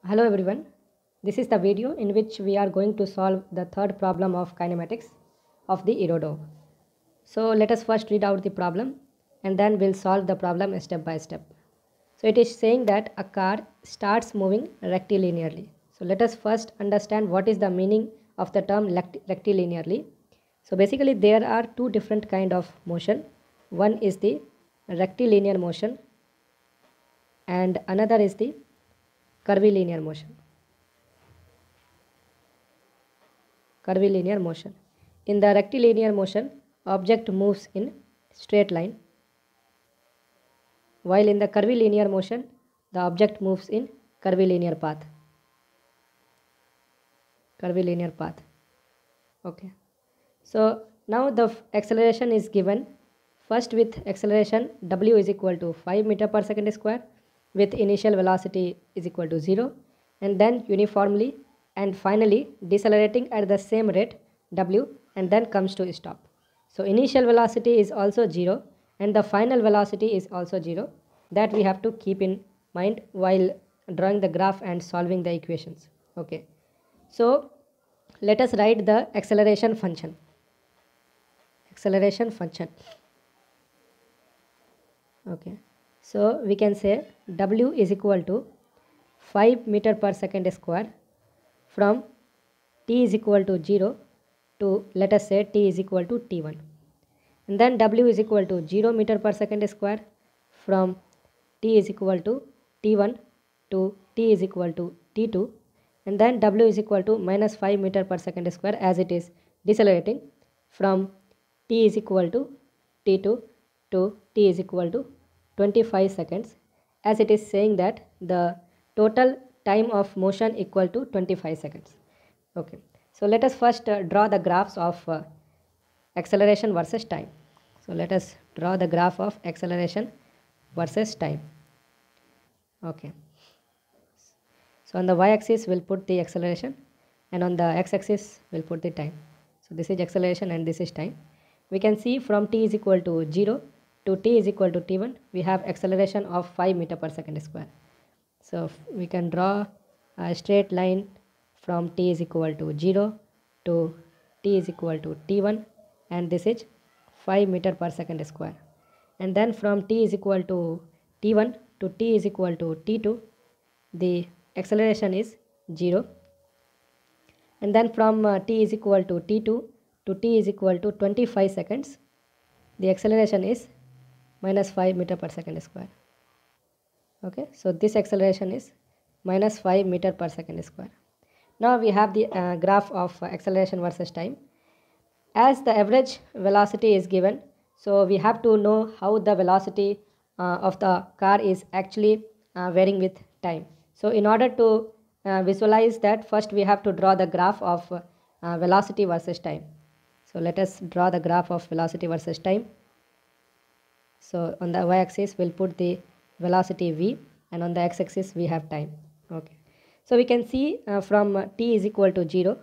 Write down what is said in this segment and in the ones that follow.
Hello everyone, this is the video in which we are going to solve the third problem of kinematics of the Irodov. So let us first read out the problem and then we'll solve the problem step by step. So it is saying that a car starts moving rectilinearly. So let us first understand what is the meaning of the term rectilinearly. So basically there are two different kind of motion. One is the rectilinear motion and another is the curvilinear motion. Curvilinear motion. In the rectilinear motion, object moves in straight line, while in the curvilinear motion, the object moves in curvilinear path. Curvilinear path. Okay. So now the acceleration is given first with acceleration w is equal to 5 meter per second square with initial velocity is equal to 0 and then uniformly and finally decelerating at the same rate w and then comes to stop. So initial velocity is also 0 and the final velocity is also 0. That we have to keep in mind while drawing the graph and solving the equations. Okay. So let us write the acceleration function. Acceleration function. Okay. So we can say w is equal to 5 meter per second square from t is equal to 0 to, let us say, t is equal to t1. And then w is equal to 0 meter per second square from t is equal to t1 to t is equal to t2. And then w is equal to minus 5 meter per second square as it is decelerating from t is equal to t2 to t is equal to 25 seconds, as it is saying that the total time of motion equal to 25 seconds. Okay. So let us first draw the graphs of acceleration versus time. So let us draw the graph of acceleration versus time. Okay. So on the y-axis we'll put the acceleration and on the x-axis we'll put the time. So this is acceleration and this is time. We can see from t is equal to 0 to t is equal to t1 we have acceleration of 5 meter per second square. So we can draw a straight line from t is equal to 0 to t is equal to t1 and this is 5 meter per second square. And then from t is equal to t1 to t is equal to t2 the acceleration is 0. And then from t is equal to t2 to t is equal to 25 seconds the acceleration is minus 5 meter per second square. Okay, so this acceleration is minus 5 meter per second square. Now we have the graph of acceleration versus time. As the average velocity is given, so we have to know how the velocity of the car is actually varying with time. So in order to visualize that, first we have to draw the graph of velocity versus time. So let us draw the graph of velocity versus time. So on the y-axis we'll put the velocity v and on the x-axis we have time. Okay. So we can see from t is equal to 0,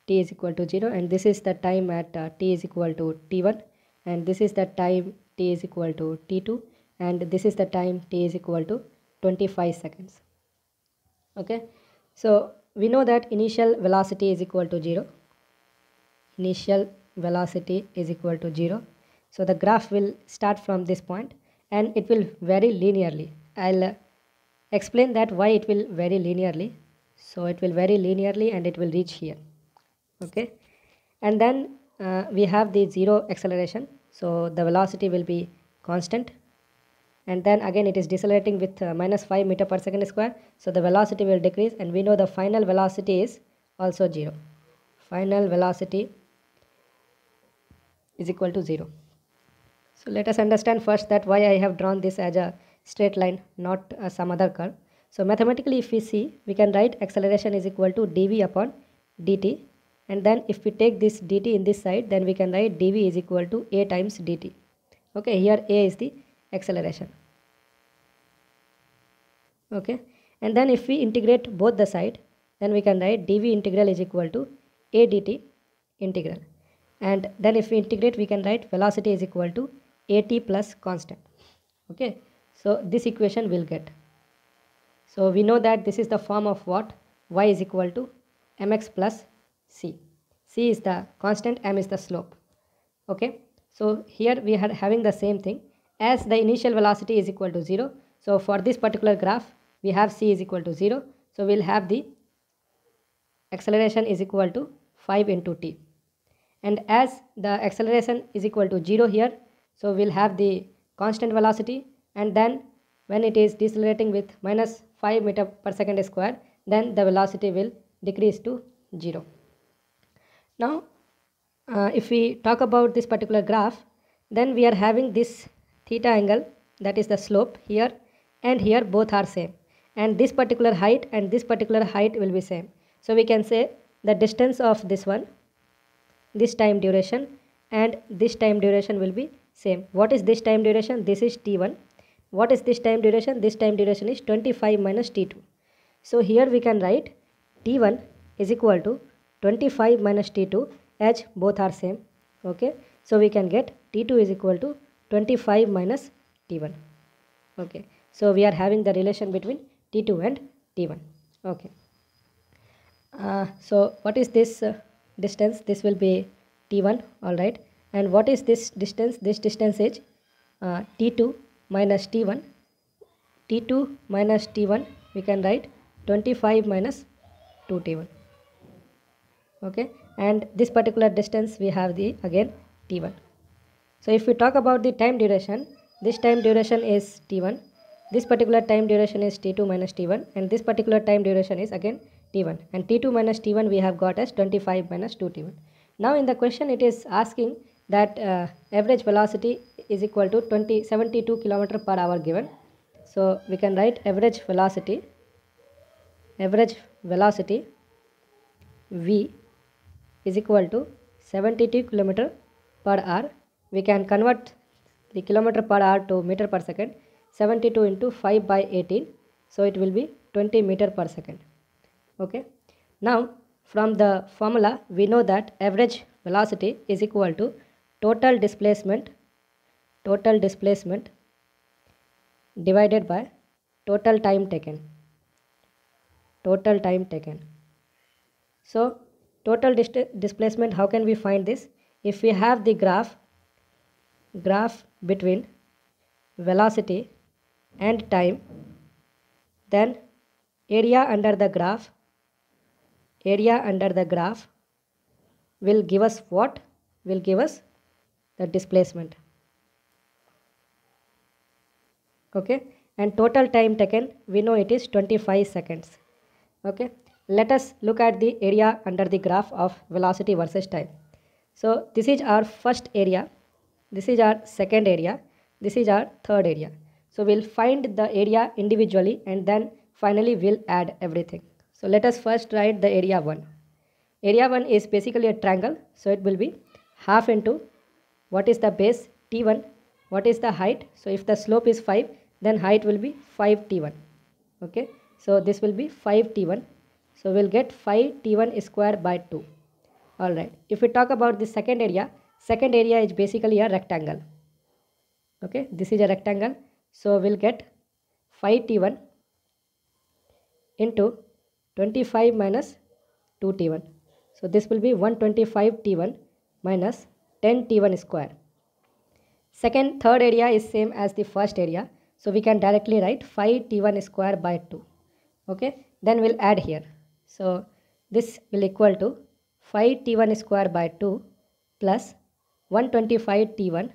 t is equal to 0 and this is the time at t is equal to t1 and this is the time t is equal to t2 and this is the time t is equal to 25 seconds. Okay. So we know that initial velocity is equal to 0. Initial velocity is equal to 0. So the graph will start from this point and it will vary linearly. I'll explain that why it will vary linearly. So it will vary linearly and it will reach here. Okay. And then we have the 0 acceleration. So the velocity will be constant. And then again it is decelerating with minus 5 meter per second square. So the velocity will decrease and we know the final velocity is also 0. Final velocity is equal to 0. So let us understand first that why I have drawn this as a straight line, not some other curve. So mathematically if we see, we can write acceleration is equal to dv upon dt. And then if we take this dt in this side, then we can write dv is equal to a times dt. Okay, here a is the acceleration. Okay, and then if we integrate both the side, then we can write dv integral is equal to a dt integral. And then if we integrate, we can write velocity is equal to at plus constant. Okay, so this equation will get. So we know that this is the form of what? Y is equal to mx plus c. C is the constant, m is the slope. Okay, so here we are having the same thing. As the initial velocity is equal to 0, so for this particular graph we have c is equal to 0, so we'll have the acceleration is equal to 5 into t. And as the acceleration is equal to 0 here, so we'll have the constant velocity, and then when it is decelerating with minus 5 meter per second square, then the velocity will decrease to 0. Now if we talk about this particular graph, then we are having this theta angle, that is the slope here, and here both are same, and this particular height and this particular height will be same. So we can say the distance of this one, this time duration, and this time duration will be same. What is this time duration? This is t1. What is this time duration? This time duration is 25 minus t2. So here we can write t1 is equal to 25 minus t2, as both are same. Okay, so we can get t2 is equal to 25 minus t1. Okay, so we are having the relation between t2 and t1. Okay, so what is this distance? This will be t1. All right, and what is this distance? This distance is t2 minus t1. t2 minus t1 we can write 25 minus 2t1. Okay, and this particular distance we have the again t1. So if we talk about the time duration, this time duration is t1, this particular time duration is t2 minus t1, and this particular time duration is again t1, and t2 minus t1 we have got as 25 minus 2t1. Now in the question it is asking that average velocity is equal to 72 km per hour given. So we can write average velocity v is equal to 72 km per hour. We can convert the kilometer per hour to meter per second. 72 into 5 by 18, so it will be 20 meter per second. Okay, now from the formula we know that average velocity is equal to total displacement divided by total time taken. So total displacement, how can we find this? If we have the graph between velocity and time, then area under the graph will give us what? Will give us the displacement. Okay, and total time taken we know it is 25 seconds. Okay, let us look at the area under the graph of velocity versus time. So this is our first area, this is our second area, this is our third area. So we'll find the area individually and then finally we'll add everything. So let us first write the area 1. Area 1 is basically a triangle, so it will be half into what is the base t1, what is the height. So if the slope is 5, then height will be 5t1. Okay, so this will be 5t1, so we'll get 5t1 square by 2. All right, if we talk about the second area is basically a rectangle. Okay, this is a rectangle, so we'll get 5t1 into 25 minus 2t1. So this will be 125t1 minus 10t1 square. Third area is same as the first area, so we can directly write 5t1 square by 2. Okay, then we'll add here. So this will equal to 5t1 square by 2 plus 125t1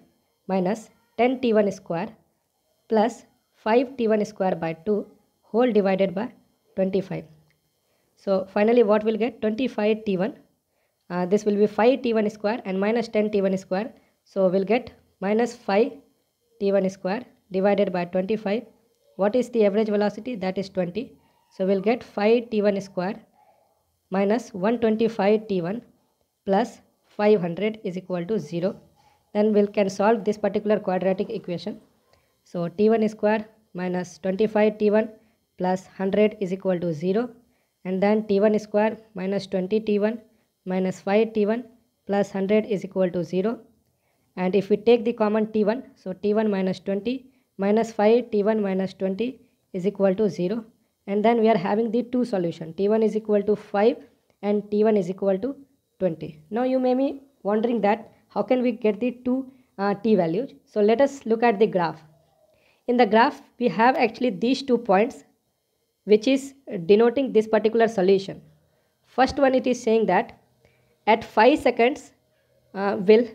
minus 10t1 square plus 5t1 square by 2 whole divided by 25. So finally what we'll get? 25t1. This will be 5t1 square and minus 10t1 square. So we'll get minus 5t1 square divided by 25. What is the average velocity? That is 20. So we'll get 5t1 square minus 125t1 plus 500 is equal to 0. Then we can solve this particular quadratic equation. So t1 square minus 25t1 plus 100 is equal to 0. And then t1 square minus 20t1 minus 5t1 plus 100 is equal to 0. And if we take the common t1, so t1 minus 20 minus 5 t1 minus 20 is equal to 0. and then we are having the two solution, t1 is equal to 5 and t1 is equal to 20. Now you may be wondering that how can we get the two t values. So let us look at the graph. In the graph we have actually these 2 points which is denoting this particular solution. First one, it is saying that at 5 seconds will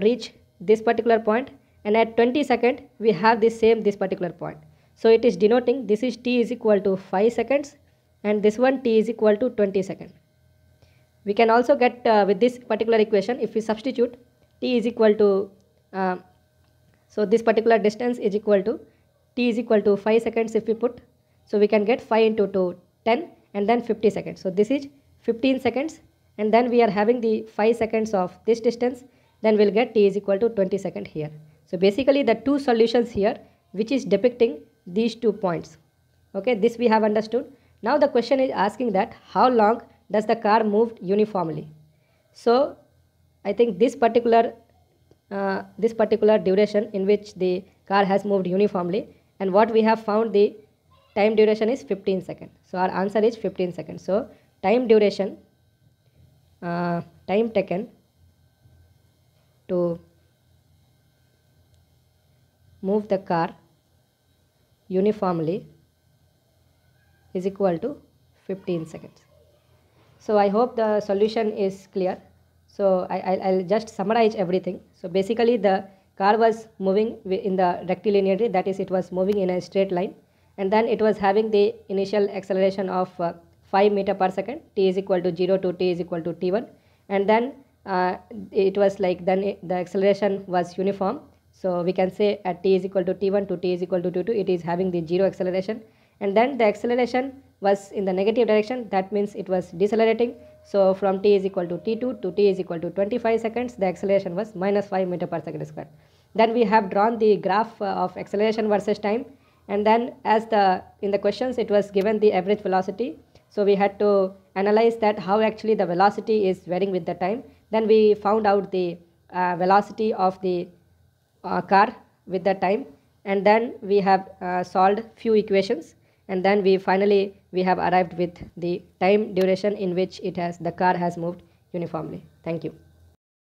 reach this particular point, and at 20 seconds we have this particular point. So it is denoting this is t is equal to 5 seconds and this one t is equal to 20 seconds. We can also get with this particular equation, if we substitute t is equal to so this particular distance is equal to t is equal to 5 seconds if we put, so we can get 5 into 2 10 and then 50 seconds. So this is 15 seconds, and then we are having the 5 seconds of this distance, then we'll get t is equal to 20 seconds here. So basically the two solutions here which is depicting these 2 points. Okay, this we have understood. Now the question is asking that how long does the car move uniformly. So I think this particular duration in which the car has moved uniformly, and what we have found the time duration is 15 seconds. So our answer is 15 seconds. So time duration, time taken to move the car uniformly is equal to 15 seconds. So I hope the solution is clear. So I'll just summarize everything. So basically the car was moving in the rectilinearity, that is it was moving in a straight line, and then it was having the initial acceleration of 5 meter per second, t is equal to 0 to t is equal to t1, and then it was like then the acceleration was uniform. So we can say at t is equal to t1 to t is equal to t2 it is having the 0 acceleration, and then the acceleration was in the negative direction, that means it was decelerating. So from t is equal to t2 to t is equal to 25 seconds the acceleration was minus 5 meter per second square. Then we have drawn the graph of acceleration versus time, and then as in the questions it was given the average velocity, so we had to analyze that how actually the velocity is varying with the time. Then we found out the velocity of the car with the time, and then we have solved few equations, and then we finally have arrived with the time duration in which the car has moved uniformly. Thank you.